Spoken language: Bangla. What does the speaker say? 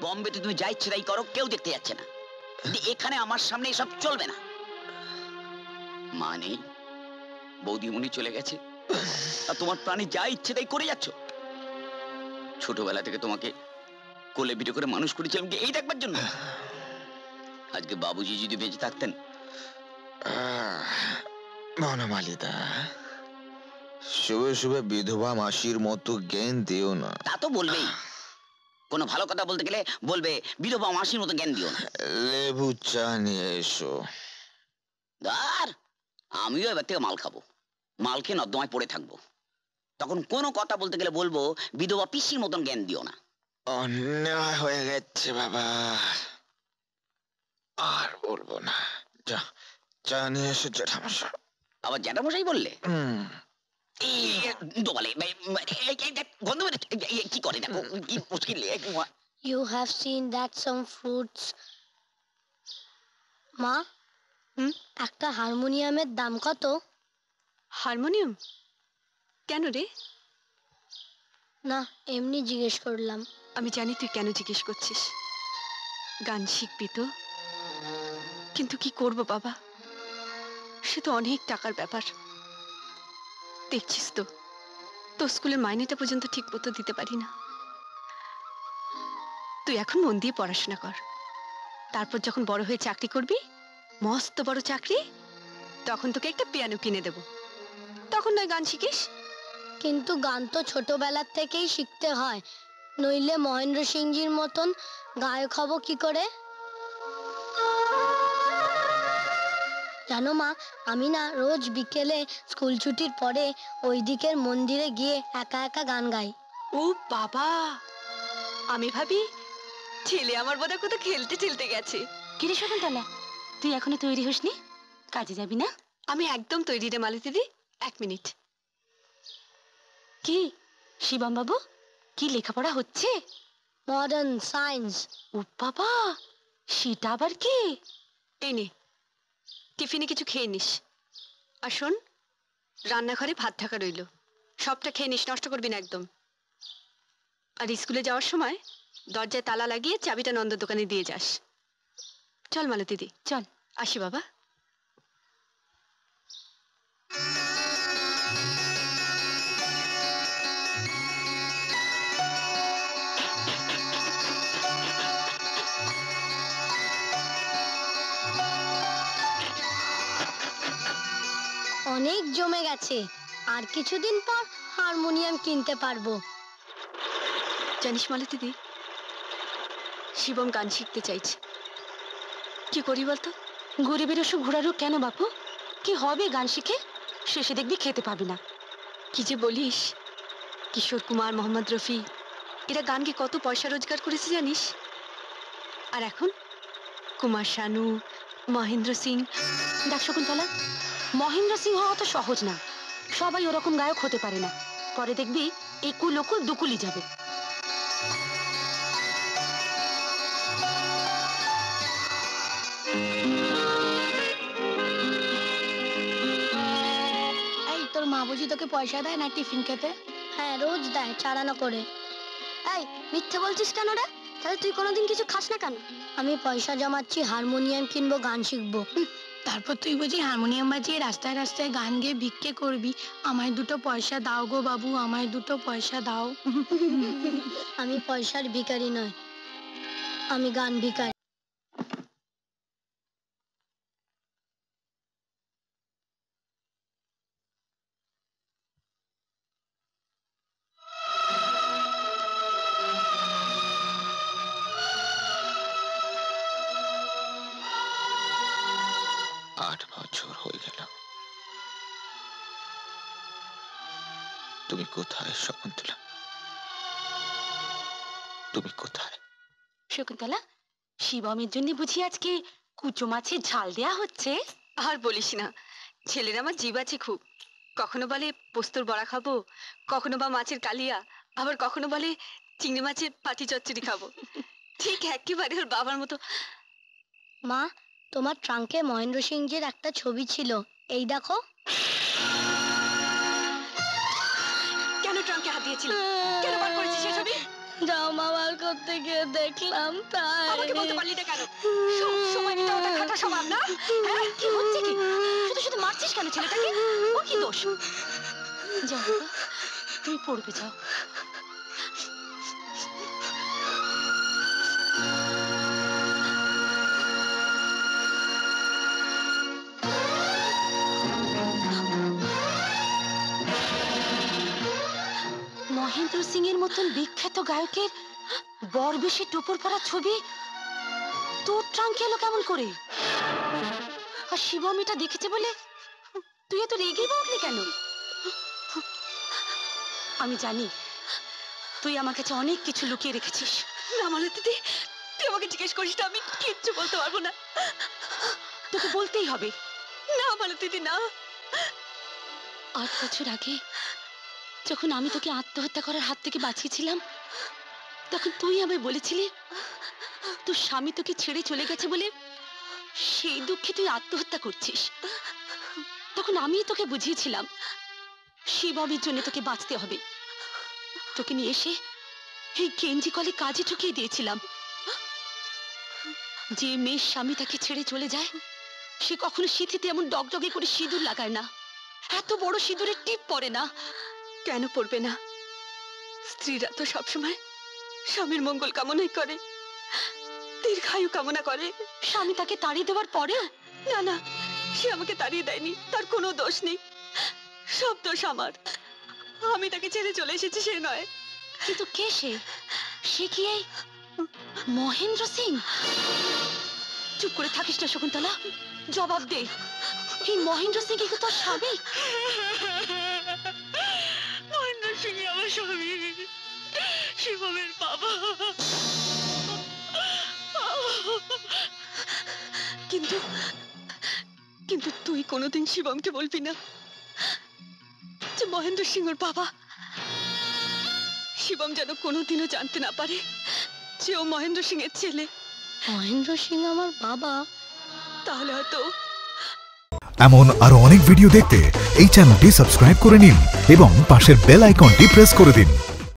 বম্বেতে তুমি যা ইচ্ছে তাই করো, কেউ দেখতে যাচ্ছে না। এখানে আমার সামনে এসব চলবে না। মা নেই, বৌদিমণি চলে গেছে, আর তোমার প্রাণে যা ইচ্ছে তাই করে যাচ্ছ। ছোটবেলা থেকে তোমাকে কোলে পিঠে করে মানুষ করেছিলাম এই দেখবার জন্য। আজকে বাবুজি যদি বেঁচে থাকতেন। বনমালীদা, শুভে শুভে বিধবা মাসির মতো জ্ঞান দিও না। তা তো বলবেই, কোনো ভালো কথা বলতে গেলে বলবে বিধবা মাসির মতো জ্ঞান দিও না। লেবু চা নিয়ে এসো। আর আমিও এবার থেকে মাল খাবো, মাল খেয়ে নর্দমায় পড়ে থাকবো। তখন কোনো কথা বলতে গেলে বলবো বিধবা পিসির মতন জ্ঞান দিও না। অন্যায় হয়ে গেছে বাবা, আর বলবো না। যা চা নিয়ে এসো জ্যাঠামশাই। আবার জ্যাঠামশাই বললে? কি করে দেখো কি মুশকিল। You have seen that some fruits. মা, একটা হারমোনিয়ামের দাম কত? হারমোনিয়াম কেন রে? না, এমনি জিজ্ঞেস করলাম। আমি জানি তুই কেন জিজ্ঞেস করছিস। গান শিখবি তো, কিন্তু কি করব বাবা, সে তো অনেক টাকার ব্যাপার। দেখছিস তো, তোর স্কুলের মাইনেটা পর্যন্ত ঠিক মতো দিতে পারি না। তুই এখন মন দিয়ে পড়াশোনা কর, তারপর যখন বড় হয়ে চাকরি করবি, মস্ত বড় চাকরি, তখন তোকে একটা পিয়ানো কিনে দেব, তখন নয় গান শিখিস। কিন্তু গান তো ছোটবেলার থেকেই শিখতে হয়, নইলে মহেন্দ্র সিংজির মতন গায়ক হব কি করে? জানো মা, আমি না রোজ বিকেলে স্কুল ছুটির পরে ওই দিকের মন্দিরে গিয়ে একা একা গান গাই। ও বাবা, আমি ভাবি ছেলে আমার বোধহয় কোথাও খেলতে খেলতে গেছে। কিরে শকুন্তলা, তুই এখনো তৈরি হসনি? কাজে যাবি না? আমি একদম তৈরি রে মালতী দিদি, 1 মিনিট। কি শিবম বাবু, কি লেখাপড়া হচ্ছে? Modern science. ও বাবা, সেটা আবার কি? এই নে, টিফিনে কিছু খেয়ে নিস। আর শোন, রান্নাঘরে ভাত ঢাকা রইল, সবটা খেয়ে নিস, নষ্ট করবি না একদম। আর স্কুলে যাওয়ার সময় দরজায় তালা লাগিয়ে চাবিটা নন্দর দোকানে দিয়ে যাস। চল মালতী দিদি, চল। আসি বাবা। অনেক জমে গেছে, আর কিছুদিন পর হারমোনিয়াম কিনতে পারবো। জানিস মালতী দিদি, শিবম গান শিখতে চাইছে, কি করি বলতো? গরিবের ওসব ঘোরারও কেন বাপু? কি হবে গান শিখে? শেষে দেখবি খেতে পাবি না। কি যে বলিস, কিশোর কুমার, মোহাম্মদ রফি, এরা গানকে কত পয়সা রোজগার করেছে জানিস? আর এখন কুমার শানু, মহেন্দ্র সিং। দেখ শকুন্তলা, মহেন্দ্র সিং হওয়া তো সহজ না, সবাই ওরকম গায়ক হতে পারে না। পরে দেখবি একুল ওকুল দুকুলি যাবে। এই, তোর মা বুঝি তোকে পয়সা দেয় না টিফিন খেতে? হ্যাঁ, রোজ দেয়, চারানা করে। এই, মিথ্যে বলছিস কেন রে? তাহলে তুই কোনোদিন কিছু খাস না কেন? আমি পয়সা জমাচ্ছি, হারমোনিয়াম কিনবো, গান শিখবো। তারপর তুই বুঝি হারমোনিয়াম বাজিয়ে রাস্তায় রাস্তায় গান গেয়ে ভিক্ষে করবি? আমায় 2টো পয়সা দাও গো বাবু, আমায় 2টো পয়সা দাও। আমি পয়সার ভিখারি নয়, আমি গান ভিখারি। বছর হয়ে গেল। তুমি কোথায় শকুন্তলা? তুমি কোথায়? শকুন্তলা, শিবমের জন্য বুঝি আজকে কুচো মাছের ঝাল দেয়া হচ্ছে? আর বলিস না, ছেলের আমার জিভ আছে খুব। কখনো বলে পোস্তর বড়া খাবো, কখনো বা মাছের কালিয়া, আবার কখনো বলে চিংড়ি মাছের পাটি চচ্চড়ি খাবো। ঠিক একেবারে ওর বাবার মতো। মা, তোমার ট্রাঙ্কে মহেন্দ্র সিংজির একটা ছবি ছিল, এই দেখো। কেন ট্রাঙ্কে হাত দিয়েছিল? কেন বার করেছিস সে ছবি? জামা বার করতে গিয়ে দেখলাম তাই। আমাকে বলতে পারলি না কেন? সব সময় এটা ওটা খাটা স্বভাব না? হ্যাঁ, কি হচ্ছে কি? শুধু শুধু মারছিস কেন ছেলেটাকে? ওর কি দোষ? যাও বাবা, তুমি পড়বে যাও। মহেন্দ্র সিং এর মতন বিখ্যাত গায়কের বরবেশে টোপর পরা ছবি তোর ট্রাঙ্কে এলো কেমন করে? আর শিবম এটা দেখেছে বলে তুই এত রেগে উঠলি কেন? আমি জানি তুই আমার কাছে অনেক কিছু লুকিয়ে রেখেছিস। না মালতীদি, তুই আমাকে জিজ্ঞেস করিস না, আমি কিচ্ছু বলতে পারবো না। তোকে বলতেই হবে। না মালতীদি, না। 8 বছর আগে যখন আমি তোকে আত্মহত্যা করার হাত থেকে বাঁচিয়েছিলাম, তখন তুই আমায় বলেছিলি তোর স্বামী তোকে ছেড়ে চলে গেছে বলে সেই দুঃখে তুই আত্মহত্যা করছিস। তখন আমি তোকে বুঝিয়েছিলাম শিবমের জন্য তোকে বাঁচতে হবে। তোকে নিয়ে এসে এই গেঞ্জি কলে কাজে ঢুকিয়ে দিয়েছিলাম। যে মেয়ের স্বামী তাকে ছেড়ে চলে যায় সে কখনো সিঁথিতে এমন ডগডগে করে সিঁদুর লাগায় না, এত বড় সিঁদুরের টিপ পড়ে না। কেন পড়বে না? স্ত্রীরা তো সবসময় স্বামীর মঙ্গল কামনাই করে, দীর্ঘায়ু কামনা করে। স্বামী তাকে তাড়িয়ে দেওয়ার পরেও? না না, সে আমাকে তাড়িয়ে দেয়নি, তার কোনো দোষ নেই, সব দোষ আমার। আমি তাকে ছেড়ে চলে এসেছি, সে নয়। কিন্তু কে সে? সে কি এই মহেন্দ্র সিং? চুপ করে থাকিস না শকুন্তলা, জবাব দে। এই মহেন্দ্র সিং কি তোর স্বামী? মহেন্দ্র সিং আমার স্বামী, শিবমের বাবা। কিন্তু কিন্তু তুই কোনোদিন শিবমকে বলবি না যে মহেন্দ্র সিং ওর বাবা। শিবম যেন কোনোদিনও জানতে না পারে যে ও মহেন্দ্র সিং এর ছেলে। মহেন্দ্র সিং আমার বাবা? তাহলে হয়তো এমন আরো অনেক ভিডিও দেখতে এই চ্যানেলটি সাবস্ক্রাইব করে নিন এবং পাশের বেল আইকনটি প্রেস করে দিন।